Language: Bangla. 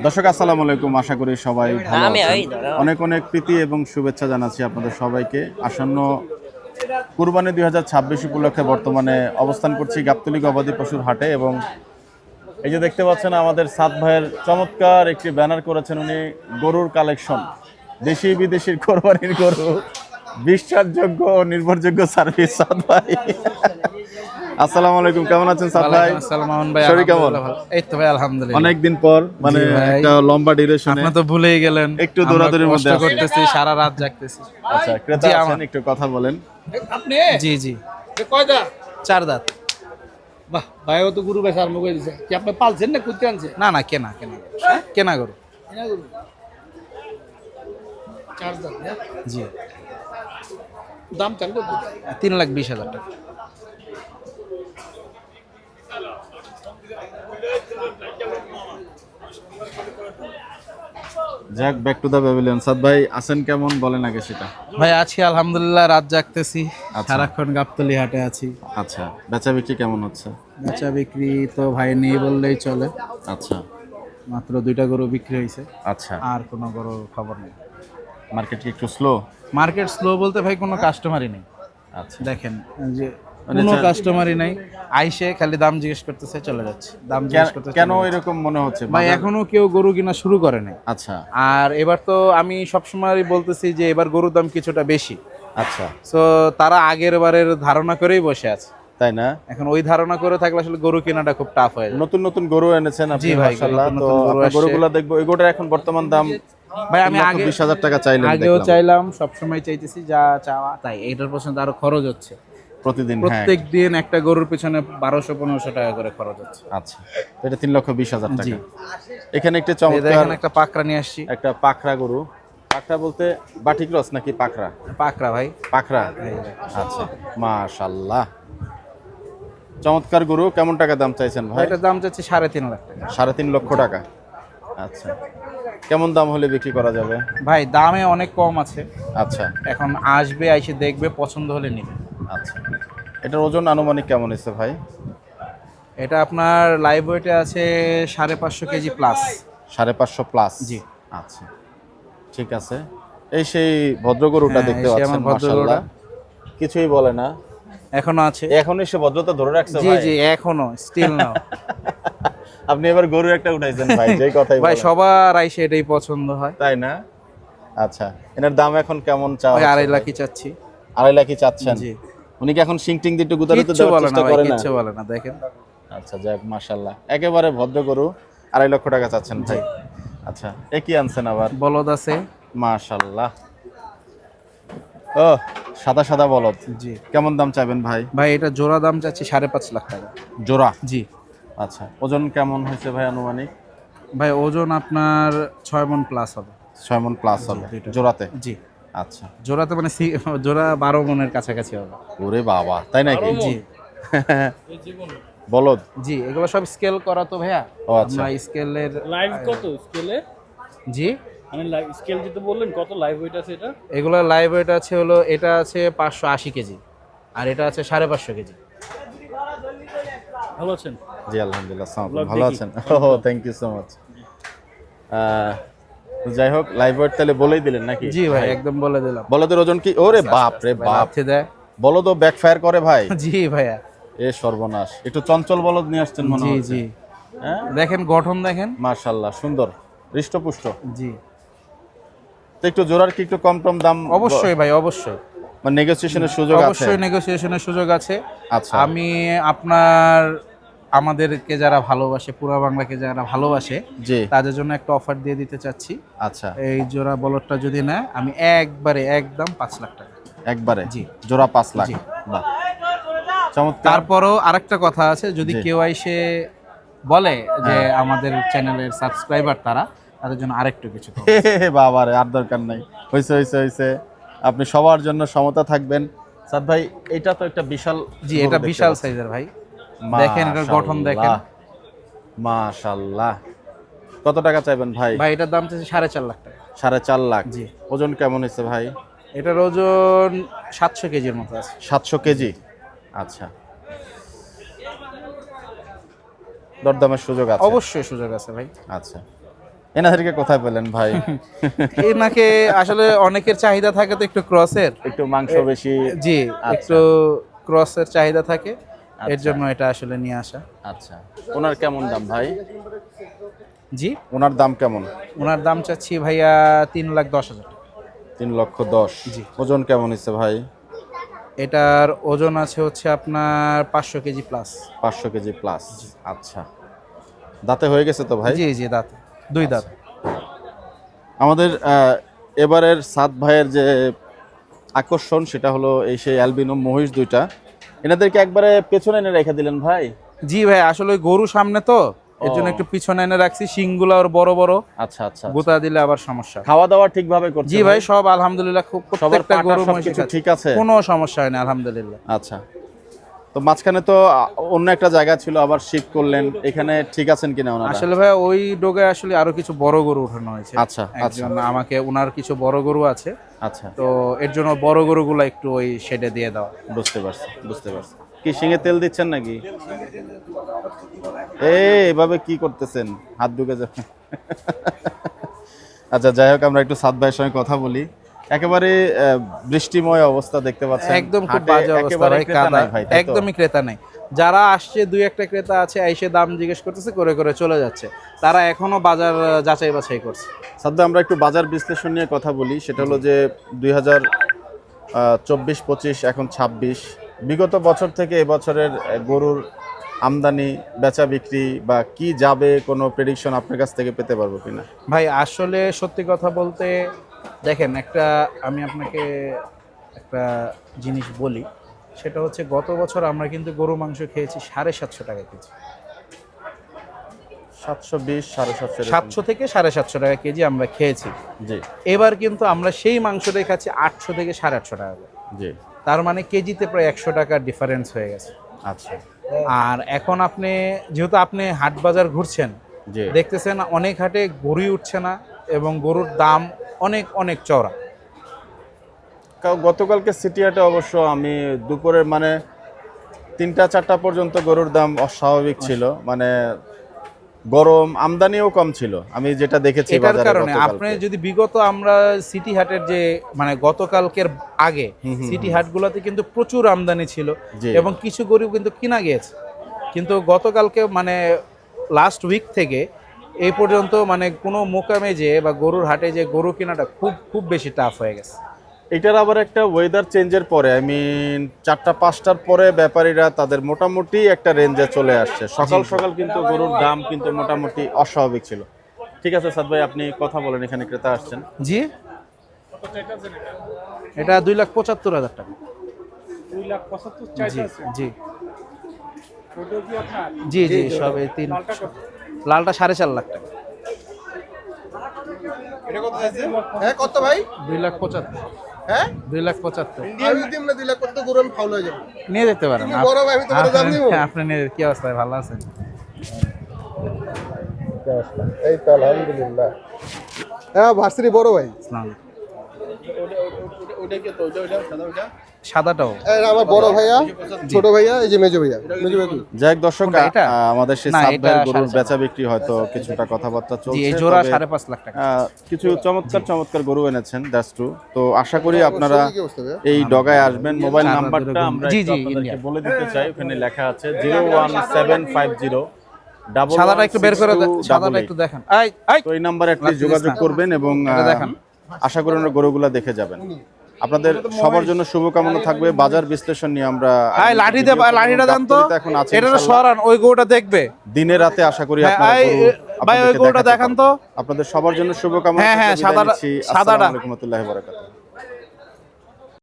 দর্শক আসসালামু আলাইকুম, আশা করি সবাই ভালো আছেন। অনেক অনেক প্রীতি এবং শুভেচ্ছা জানাচ্ছি আপনাদের সবাইকে। আসন্ন কুরবানি 2026 উপলক্ষে বর্তমানে অবস্থান করছি গাবতলী গবাদি পশুর হাটে এবং এই যে দেখতে পাচ্ছেন আমাদের সাদ ভাইয়ের চমৎকার একটি ব্যানার করেছেন উনি, গরুর কালেকশন, দেশি বিদেশির কোরবানির গরু, বিশ্বাসযোগ্য ও নির্ভরযোগ্য সার্ভিস। সাদ ভাই আসসালামু আলাইকুম, কেমন আছেন সাদ ভাই? আসসালাম মামুন ভাই, শরীর কেমন? এই তো ভাই আলহামদুলিল্লাহ। অনেকদিন পর, মানে জি ভাই। একটা লম্বা ডিউরেশনে আপনি তো ভুলেই গেলেন, একটু দৌড়াদৌড়ির মধ্যে কষ্ট আছি। করতেছি, সারা রাত জাগতেছি। আচ্ছা, ক্রেতা জি, আছেন, একটু কথা বলেন। আপনি জি জি, কয়টা? 4 দাঁত। বাহ, ভাইও তো গুরু বেচা আরম্ভ করে দিছে। কি আপনি পালছেন না কুত্তে আনছে? না না, কেনা কেনা কেনা গরু। এনা গুরু। 4 দাম না? জি, দাম চান কত? 3,20,000 টাকা। যাক, ব্যাক টু দা প্যাভিলিয়ন। সাদ ভাই আছেন কেমন, বলেন আগে সেটা। ভাই আছি আলহামদুলিল্লাহ, রাত জাগতেছি, আচ্ছা। সারাক্ষণ গাবতলী হাটে আছি। আচ্ছা, বেচা বিক্রি কেমন হচ্ছে? বেচা বিক্রি তো ভাই নেই বললেই চলে। আচ্ছা মাত্র 2টা গরু বিক্রি হয়েছে, আচ্ছা, আর কোনো গরু খবর নেই। মার্কেট কি একটু স্লো? মার্কেট স্লো বলতে ভাই কোনো কাস্টমারই নেই। আচ্ছা, দেখেন যে মানে কোনো যা- কাস্টমারই নাই, আইসে খালি দাম জিজ্ঞেস করতেছে, চলে যাচ্ছে। দাম জিজ্ঞেস করতে কেন এরকম মনে হচ্ছে ভাই বাজার? এখনো কেউ গরু কিনা শুরু করে নাই। আচ্ছা আর এবার তো আমি সবসময় বলতেছি যে এবার গরুর দাম কিছুটা বেশি, আচ্ছা, সো তারা আগের বারের ধারণা করেই বসে আছে। তাই না? এখন ওই ধারণা করে থাকলে আসলে গরু কেনাটা খুব টাফ হয়ে যায়। নতুন নতুন গরু এনেছেন আপনি, জি ভাই, মাশাআল্লাহ। নতুন তো নতুন গরু আপনার আসছে। গরুগুলো দেখবো, এই গরুটার এখন বর্তমান দাম ভাই আমি আগে 20,000 টাকা চাইলেন, আগেও দেখলাম। চাইলাম, সবসময় চাইতেছি, যা চাওয়া তাই। এটার পছন্দ আরো খরচ হচ্ছে, প্রতিদিন, হ্যাঁ। প্রত্যেক দিন একটা গরুর পিছনে 1200-1500 টাকা করে খরচ হচ্ছে। আচ্ছা, তো এটা 3,20,000 জি। টাকা। এখানে একটা এই চমৎকার দেখেন একটা পাকড়া নিয়ে আসছি। একটা পাখরা গরু। পাখরা বলতে বাটি ক্রস নাকি পাখরা? পাকড়া ভাই। পাখরা, আচ্ছা, মাশাআল্লাহ, চমৎকার গরু। কেমন টাকা দাম চাইছেন ভাই? এটার দাম চাচ্ছি 3.5 লাখ টাকা। 3.5 লক্ষ টাকা। আচ্ছা, কেমন দাম হলে বিক্রি করা যাবে? ভাই দামে অনেক কম আছে, আচ্ছা এখন আসবে, আইসে দেখবে, পছন্দ হলে নিবে। আচ্ছা, এটার ওজন আনুমানিক কেমন হচ্ছে ভাই? এটা আপনার লাইভ ওয়েটে আছে 550 কেজি প্লাস। 550 প্লাস? জি। আচ্ছা, ঠিক আছে। এই সেই ভদ্র গরুটা হ্যাঁ, দেখতে এই সেই পাচ্ছেন, আমার ভদ্র মাশাআল্লাহ, কিছুই বলে না। এখনো আছে। এখন এসে ভদ্রতা ধরে রাখছে জি ভাই। জি, এখনো স্টিল নাও। আপনি এবার গরু একটা উঠাইছেন ভাই, যেই কথাই ভাই বলেন। সবার আইসে এটাই পছন্দ হয়। তাই না? আচ্ছা, এনার দাম এখন কেমন চাওয়া ওই হচ্ছে 2.5 ভাই? লাখই চাচ্ছি। 2.5 লাখই চাচ্ছেন? জি। উনি কি এখন সিং টিং দিয়ে একটু গুতারিতে কিচ্ছু দেওয়ার বলে না চেষ্টা ভাই, করে না? কিচ্ছু বলে না, দেখেন। আচ্ছা, যাক, মাশাআল্লাহ, একেবারে ভদ্র গরু। 2.5 লক্ষ টাকা চাচ্ছেন ভাই? আচ্ছা, এ কি আনছেন আবার? বলদ আছে। মাশাআল্লাহ, ও সাদা সাদা বলদ। জি কেমন দাম চাইবেন ভাই? ভাই, এটা জোড়া দাম চাচ্ছি 5.5 লাখ টাকা। জোড়া? জি আচ্ছা, ওজন কেমন হয়েছে ভাই আনুমানিক? ভাই, ওজন আপনার 6 মণ প্লাস হবে। 6 মণ প্লাস হবে দুইটা। জোড়াতে? জি, আচ্ছা, জোড়াতে মানে জোড়া 12 মণের কাছাকাছি হবে। ওরে বাবা, তাই নাকি? জি বলদ? জি, এগুলো সব স্কেল করা তো ভাইয়া। ও আচ্ছা। আমরা স্কেলের লাইভ কত স্কেলে? জি, মানে লাইভ স্কেল যেটা বললেন, কত লাইভ ওয়েট আছে এটা? এগুলো লাইভ ওয়েট আছে হলো, এটা আছে 580 কেজি, আর এটা আছে 550 কেজি। ভালো আছেন? জি আলহামদুলিল্লাহ, আসসালামু Vlog আলাইকুম, ভালো দেখি। আছেন? ও থ্যাংক ইউ সো মাচ। যাই হোক, লাইভ ওয়েট তাহলে বলেই দিলেন নাকি? জি ভাই, একদম বলে দিলাম। বলদের ওজন কি? ওরে বাপ রে ভাই বাপ, লাথি দেয়। বলদও ব্যাকফায়ার করে ভাই। জি ভাইয়া। এ সর্বনাশ, একটু চঞ্চল বলদ নিয়ে আসছেন মনে জি হচ্ছে। জি, হ্যাঁ, দেখেন গঠন দেখেন। মাশাআল্লাহ, সুন্দর, হৃষ্টপুষ্ট। জি তো একটু জোড়ার কি একটু কম টম দাম? অবশ্যই ভাই, অবশ্যই মানে নেগোসিয়েশনের সুযোগ আছে? অবশ্যই নেগোসিয়েশনের সুযোগ আছে। আচ্ছা, আমি আপনার, আমাদেরকে যারা ভালোবাসে, পুরা বাংলাকে যারা ভালোবাসে, জি, তাদের জন্য একটা অফার দিয়ে দিতে চাচ্ছি। আচ্ছা, এই জোড়া বলদটা যদি নেয়, আমি একবারে একদম 5 লাখ টাকা। একবারে? জি। জোড়া 5 লাখ? জি। বাহ, চমৎকার। তারপরও আরেকটা কথা আছে, যদি জি। কেউ এসে বলে যে হ্যাঁ। আমাদের চ্যানেলের সাবস্ক্রাইবার তারা, তাদের জন্য আরেকটু কিছু কম। বাবা রে, আর দরকার নাই, হয়েছে হয়েছে হয়েছে। আপনি সবার জন্য সমতা থাকবেন। সাদ ভাই, এটা তো একটা বিশাল জি, গরু এটা দেখতে বিশাল পাচ্ছি। সাইজের ভাই। দেখেন এটার গঠন দেখেন। মাশাআল্লাহ, কত টাকা চাইবেন ভাই? ভাই এটার দাম চাইছে 4.5 লাখ টাকা। 4.5 লাখ? জি। ওজন কেমন হয়েছে ভাই? এটার ওজন 700 কেজির মতো আছে। 700 কেজি? আচ্ছা, দরদামের সুযোগ আছে? অবশ্যই সুযোগ আছে ভাই। আচ্ছা, এনাদেরকে কোথায় পেলেন ভাই? এনাকে আসলে অনেকের চাহিদা থাকে তো একটু ক্রসের, একটু মাংস বেশি। জি আচ্ছা। একটু ক্রসের চাহিদা থাকে, এর আচ্ছা। জন্য এটা আসলে নিয়ে আসা। আচ্ছা, ওনার কেমন দাম ভাই? জি, ওনার দাম কেমন? ওনার দাম চাচ্ছি ভাইয়া 3,10,000 টাকা। 3,10,000। জি। ওজন কেমন হচ্ছে ভাই? এটার ওজন আছে হচ্ছে আপনার 500 কেজি প্লাস। 500 KG plus. আচ্ছা, দাঁতে হয়ে গেছে তো ভাই? জি জি, দাঁত, 2 দাঁত। আমাদের এবারের সাদ ভাইয়ের যে আকর্ষণ সেটা হলো এই সেই অ্যালবিনো মহিষ দুইটা। এনাদেরকে একবারে পেছনে এনে রেখে দিলেন ভাই? জি ভাই, আসলে ওই গরু সামনে তো, এর জন্য একটু পিছনে এনে রাখছি। শিংগুলো আর বড় বড়, আচ্ছা আচ্ছা। গোতা দিলে আবার সমস্যা। খাওয়া দাওয়া ঠিকভাবে করছে? জি ভাই, সব আলহামদুলিল্লাহ, খুব প্রত্যেকটা গরু মহিষ কিছু ঠিক আছে? কোনো সমস্যা হয় না আলহামদুলিল্লাহ। আচ্ছা, তো মাঝখানে তো অন্য একটা জায়গা ছিল, আবার শিফট করলেন, এখানে ঠিক আছেন কিনা ওনারা? আসলে ভাই ওই ডোগায় আসলে আরো কিছু বড় গরু উঠানো হয়েছে। আচ্ছা, একজন আমাকে, ওনার কিছু বড় গরু আছে, আচ্ছা, তো এর জন্য বড় গরুগুলো একটু ওই শেডে দিয়ে দেওয়া। বুঝতে পারছি বুঝতে পারছি। কি শিঙে তেল দিচ্ছেন নাকি? এভাবে কি করতেছেন, হাত ঢুকে যাবে। আচ্ছা, যাই হোক, আমরা একটু সাদ ভাইয়ের সঙ্গে কথা বলি। একেবারে বৃষ্টিময় অবস্থা দেখতে পাচ্ছেন, একদম খুব হাটে বাজে অবস্থা একেবারে ভাই, ক্রেতা কাদা, নাই ভাই, তাই তো? একদমই ক্রেতা নাই। যারা আসছে, দুই একটা ক্রেতা আছে, এসে দাম জিজ্ঞেস করতেছে, করে করে চলে যাচ্ছে। তারা এখনো বাজার যাচাই বাছাই করছে। সাদ ভাই, আমরা একটু বাজার বিশ্লেষণ নিয়ে কথা বলি। সেটা হলো যে 2024-25, এখন 26, বিগত বছর থেকে এবছরের গরুর আমদানি, বেচা বিক্রি বা কি যাবে, কোনো প্রেডিকশন আপনার কাছ থেকে পেতে পারবো কিনা? ভাই আসলে সত্যি কথা বলতে, দেখেন, আমি আপনাকে একটা জিনিস বলি, সেটা হচ্ছে গত বছর আমরা কিন্তু গরু মাংস খেয়েছি 750 টাকা কেজি। 720, 750, 700 থেকে 750 টাকা কেজি আমরা খেয়েছি। জি এবার কিন্তু আমরা সেই মাংসটাই খাচ্ছি 800 থেকে 850 টাকা করে। জি। তার মানে কেজিতে প্রায় 100 টাকার ডিফারেন্স হয়ে গেছে। আচ্ছা, আর এখন যেহেতু আপনি হাট বাজার ঘুরছেন, জি। দেখতেছেন অনেক হাটে গরুই উঠছে না, এবং গরুর দাম অনেক অনেক চড়া। গতকালকে সিটি হাটে অবশ্য আমি দুপুরের মানে 3টা-4টা পর্যন্ত গরুর দাম অস্বাভাবিক ছিল, মানে গরম, আমদানিও কম ছিল আমি যেটা দেখেছি এটার বাজারে কারণে গতকালকে। আপনি যদি আমরা সিটি হাটের যে মানে গতকালকের আগে সিটি হাটগুলোতে কিন্তু প্রচুর আমদানি ছিল, জি। এবং কিছু গরু কিন্তু কিনা গিয়েছে। কিন্তু গতকালকে মানে লাস্ট উইক থেকে এই পর্যন্ত মানে কোনো মোকামে যে বা গরুর হাটে যে গরু কেনাটা খুব খুব বেশি টাফ হয়ে গেছে। এটার আবার একটা ওয়েদার চেঞ্জের পরে, 4টা-5টার পরে ব্যাপারীরা তাদের মোটামুটি একটা রেঞ্জে চলে আসছে। সকাল সকাল কিন্তু গরুর দাম কিন্তু মোটামুটি অস্বাভাবিক ছিল। ঠিক আছে সাদ ভাই, আপনি কথা বলেন, এখানে ক্রেতা আসছেন। জি, এটা 2,75,000 টাকা। 2,75,000 জি জি জি জি, সব এই তিন। লালটা 4.5 লাখ টাকা। এটা কত আছে? হ্যাঁ কত ভাই? 2,75,000। হ্যাঁ 2,75,000 আমি দিম না 2 লাখ কত গরু আমি ফাউল হয়ে যাব। নিয়ে যেতে পারেন। তুমি বড় ভাই, আমি তোমার দাম দিব। আপনি নিয়ে, কি অবস্থা, ভালো আছেন? এই তো আলহামদুলিল্লাহ। হ্যাঁ ভার্সিটি বড় ভাই। আসসালামু আলাইকুম। ওটা কি তো ওটা সাদা ওটা? সাদাটাও আমার বড় ভাইয়া, ছোট ভাইয়া, এই যে মেজো ভাইয়া। মেজো ভাই যাই হোক দর্শক, কোনটা, এটা? আমাদের সেই না, সাদ এটা ভাইয়ের গরুর 4.5 বেচা বিক্রি হয়তো কিছুটা কথাবার্তা জি, চলছে। এই জোড়া তবে, 5.5 লাখ টাকা। কিছু চমৎকার গরু এনেছেন, দ্যাটস ট্রু। তো আশা করি আপনারা কি অবস্থা ভাইয়া? এই ডগায় আসবেন। মোবাইল নাম্বারটা আমরা জি, একটু জি, আপনাদেরকে ইন্ডিয়া। বলে দিতে চাই, ওখানে লেখা আছে 01750 সাদাটা একটু বের করে দেন, 116288। সাদাটা একটু দেখান। তো এই নাম্বারে একটু যোগাযোগ করবেন এবং এটা দেখান। আশা করি আমরা গরুগুলা দেখে যাবেন। আপনাদের সবার জন্য শুভকামনা থাকবে। বাজার বিশ্লেষণ নিয়ে আমরা লাঠি দে, লাঠিটা দেন তো। এখন আছে এটা ইনশাআল্লাহ। সরান, ওই গরুটা দেখবে। দিনে রাতে আশা করি হ্যাঁ, আপনারা গরু ভাই, ওই আপনাদেরকে গরুটা দেখাতে দেখান পারবো। তো। আপনাদের সবার জন্য শুভকামনা। হ্যাঁ, হ্যাঁ, থাকবে। বিদায় সাদাটা- নিচ্ছি। সাদাটা। আসসালামু আলাইকুম ওয়া রাহমাতুল্লাহি ওয়া বারাকাতুহু।